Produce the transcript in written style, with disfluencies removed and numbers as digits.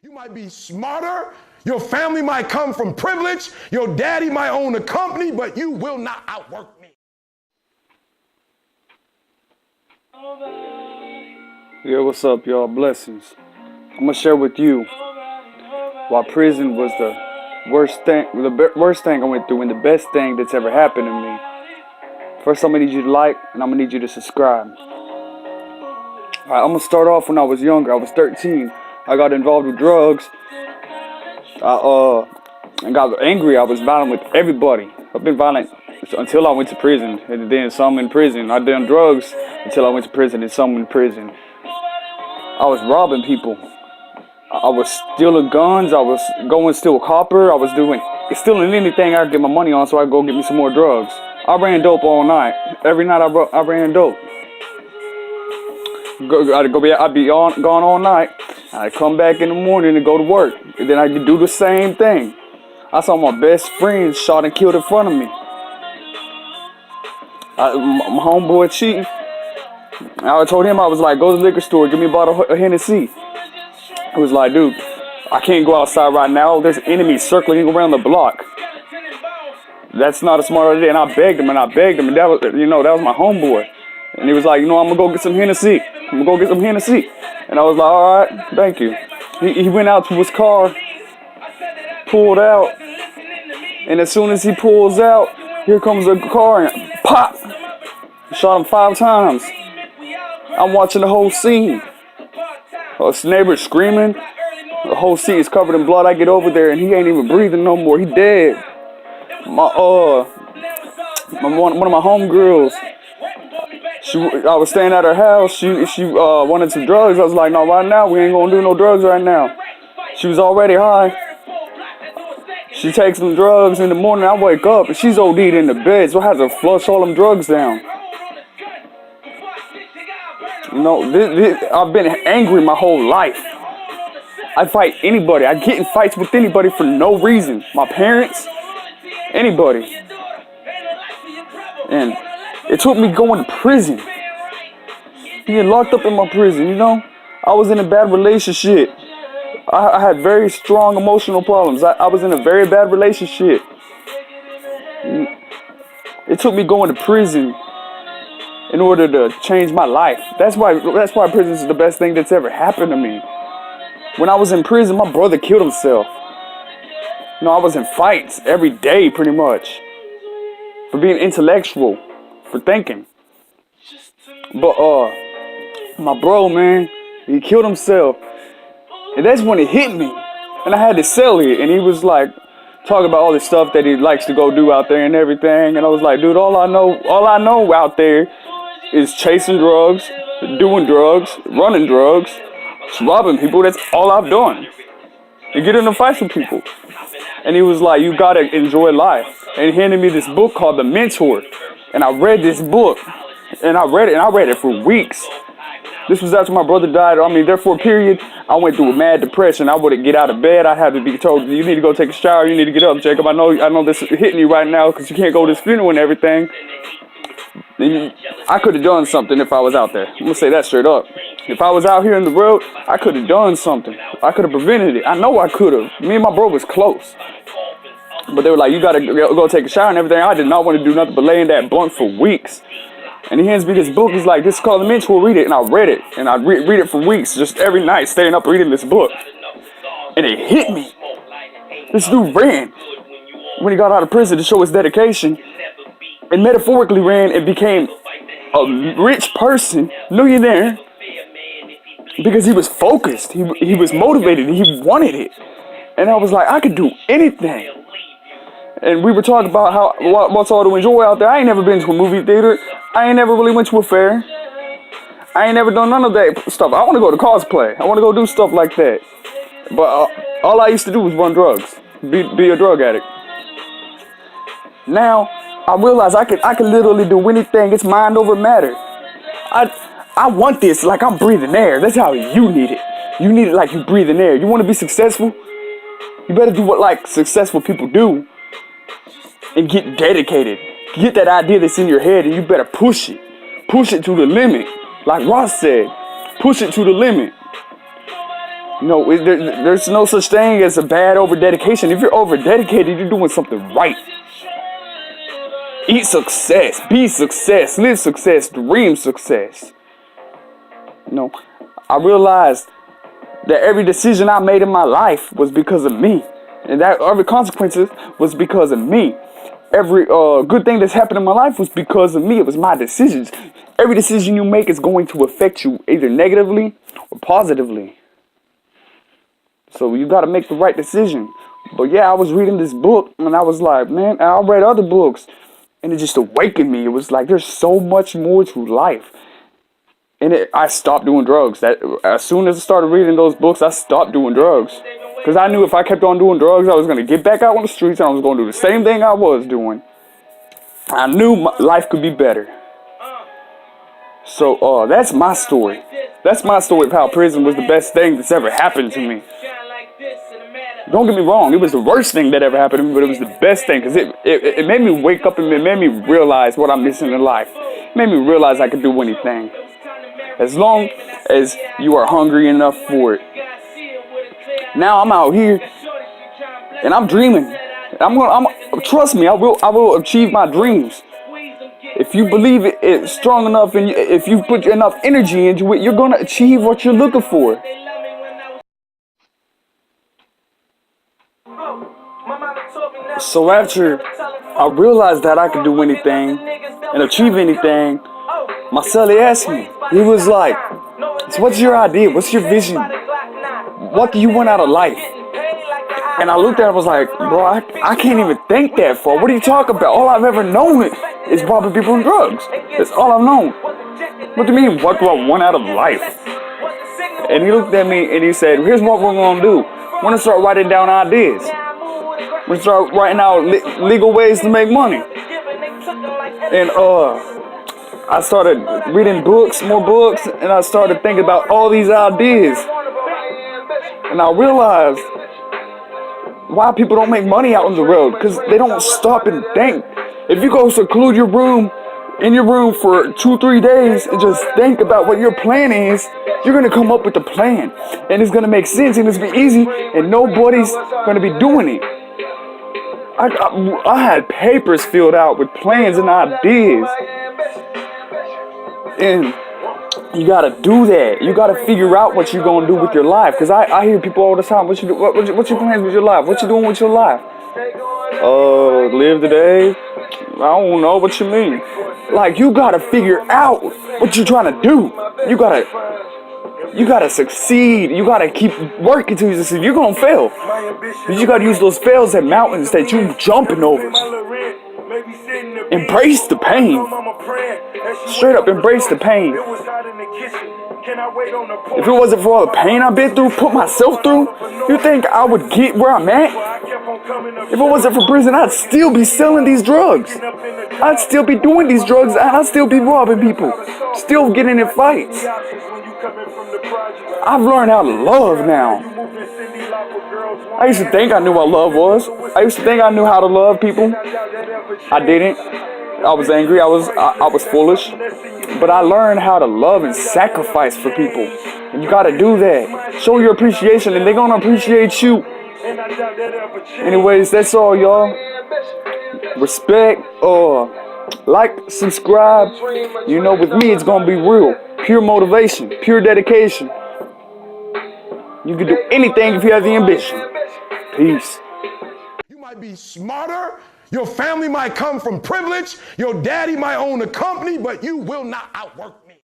You might be smarter, your family might come from privilege, your daddy might own a company, but you will not outwork me. Yeah, what's up, y'all? Blessings. I'm gonna share with you why prison was the worst thing I went through and the best thing that's ever happened to me. First, I'm gonna need you to like, and I'm gonna need you to subscribe. Alright, I'm gonna start off when I was younger. I was 13. I got involved with drugs. I got angry. I was violent with everybody. I've been violent until I went to prison, and then some in prison. I done drugs until I went to prison, and some in prison. I was robbing people. I was stealing guns. I was going to steal copper. I was stealing anything I could get my money on so I could go get me some more drugs. I ran dope all night. Every night I ran dope. I'd be gone all night. I'd come back in the morning and go to work. And then I could do the same thing. I saw my best friend shot and killed in front of me. My homeboy Chief, I told him, I was like, go to the liquor store, give me a bottle of Hennessy. He was like, dude, I can't go outside right now. There's enemies circling around the block. That's not a smart idea. And I begged him. And that was my homeboy. And he was like, I'm gonna go get some Hennessy. And I was like, all right, thank you. He went out to his car, pulled out, and as soon as he pulls out, here comes a car and pop! Shot him 5 times. I'm watching the whole scene. His neighbor screaming. The whole scene is covered in blood. I get over there and he ain't even breathing no more. He dead. One of my homegirls, I was staying at her house. She wanted some drugs. I was like, no, right now we ain't gonna do no drugs right now. She was already high. She takes some drugs in the morning. I wake up and she's OD'd in the bed, so I had to flush all them drugs down. I've been angry my whole life. I fight anybody. I get in fights with anybody for no reason. My parents, anybody. And it took me going to prison. Being locked up in my prison, I was in a bad relationship. I had very strong emotional problems. I was in a very bad relationship. It took me going to prison in order to change my life. That's why prison is the best thing that's ever happened to me. When I was in prison, my brother killed himself. I was in fights every day pretty much. For being intellectual. For thinking. But my bro, man, he killed himself. And that's when it hit me. And I had to sell it. And he was like talking about all the stuff that he likes to go do out there and everything. And I was like, dude, all I know out there is chasing drugs, doing drugs, running drugs, robbing people. That's all I've done. And get into fights with people. And he was like, you gotta enjoy life. And he handed me this book called The Mentor. And I read this book. And I read it for weeks. This was after my brother died. There for a period, I went through a mad depression. I wouldn't get out of bed. I had to be told, you need to go take a shower. You need to get up, Jacob. I know this is hitting you right now because you can't go to this funeral and everything. I could have done something if I was out there. I'm going to say that straight up. If I was out here in the road, I could have done something. I could have prevented it. I know I could have. Me and my bro was close. But they were like, you got to go take a shower and everything. I did not want to do nothing but lay in that bunk for weeks. And he hands me this book. He's like, this is called The Mentor. Read it. And I read it. And I read it for weeks. Just every night, staying up reading this book. And it hit me. This dude ran when he got out of prison to show his dedication. And metaphorically ran and became a rich person, millionaire. Because he was focused. He was motivated. He wanted it. And I was like, I could do anything. And we were talking about what's all to enjoy out there. I ain't never been to a movie theater. I ain't never really went to a fair. I ain't never done none of that stuff. I want to go to cosplay. I want to go do stuff like that. But all I used to do was run drugs. Be a drug addict. Now, I realize I could literally do anything. It's mind over matter. I want this like I'm breathing air. That's how you need it. You need it like you breathing air. You want to be successful? You better do what like successful people do. And get dedicated. Get that idea that's in your head and you better push it. Push it to the limit. Like Ross said, push it to the limit. There's no such thing as a bad over-dedication. If you're over-dedicated, you're doing something right. Eat success, be success, live success, dream success. I realized that every decision I made in my life was because of me. And that every consequences was because of me. Every good thing that's happened in my life was because of me. It was my decisions. Every decision you make is going to affect you either negatively or positively. So you got to make the right decision. But yeah, I was reading this book and I was like, man, I read other books and it just awakened me. It was like, there's so much more to life. And I stopped doing drugs. As soon as I started reading those books, I stopped doing drugs. Because I knew if I kept on doing drugs, I was going to get back out on the streets and I was going to do the same thing I was doing. I knew my life could be better. So that's my story. That's my story of how prison was the best thing that's ever happened to me. Don't get me wrong, it was the worst thing that ever happened to me, but it was the best thing because it made me wake up and it made me realize what I'm missing in life. It made me realize I could do anything. As long as you are hungry enough for it. Now I'm out here and I'm dreaming. Trust me, I will achieve my dreams. If you believe it's strong enough and if you put enough energy into it, you're going to achieve what you're looking for. So after I realized that I could do anything and achieve anything, my cellie asked me, he was like, so what's your idea? What's your vision? What do you want out of life? And I looked at him and was like, bro, I can't even think that far. What are you talking about? All I've ever known is robbing people and drugs. That's all I've known. What do you mean, what do I want out of life? And he looked at me and he said, here's what we're going to do. We're going to start writing down ideas. We're going to start writing out legal ways to make money. And I started reading books, more books, and I started thinking about all these ideas. And I realized why people don't make money out on the road, because they don't stop and think. If you go seclude your room, in your room for 2-3 days and just think about what your plan is, you're going to come up with a plan. And it's going to make sense and it's going to be easy and nobody's going to be doing it. I had papers filled out with plans and ideas. And you gotta do that. You gotta figure out what you're gonna do with your life. Cause I hear people all the time. What's your plans with your life? What you doing with your life? Live today. I don't know what you mean. Like you gotta figure out what you're trying to do. You gotta succeed. You gotta keep working till you succeed. You're gonna fail. You gotta use those fails as mountains that you jumping over. Embrace the pain. Straight up embrace the pain. If it wasn't for all the pain I've been through, put myself through, you think I would get where I'm at? If it wasn't for prison, I'd still be selling these drugs. I'd still be doing these drugs and I'd still be robbing people. Still getting in fights. I've learned how to love now. I used to think I knew what love was. I used to think I knew how to love people. I didn't. I was angry. I was foolish. But I learned how to love and sacrifice for people. And you gotta do that. Show your appreciation and they're gonna appreciate you. Anyways, that's all, y'all. Respect, like, subscribe. You know, with me, it's gonna be real. Pure motivation, pure dedication. You can do anything if you have the ambition. Peace. You might be smarter. Your family might come from privilege. Your daddy might own a company, but you will not outwork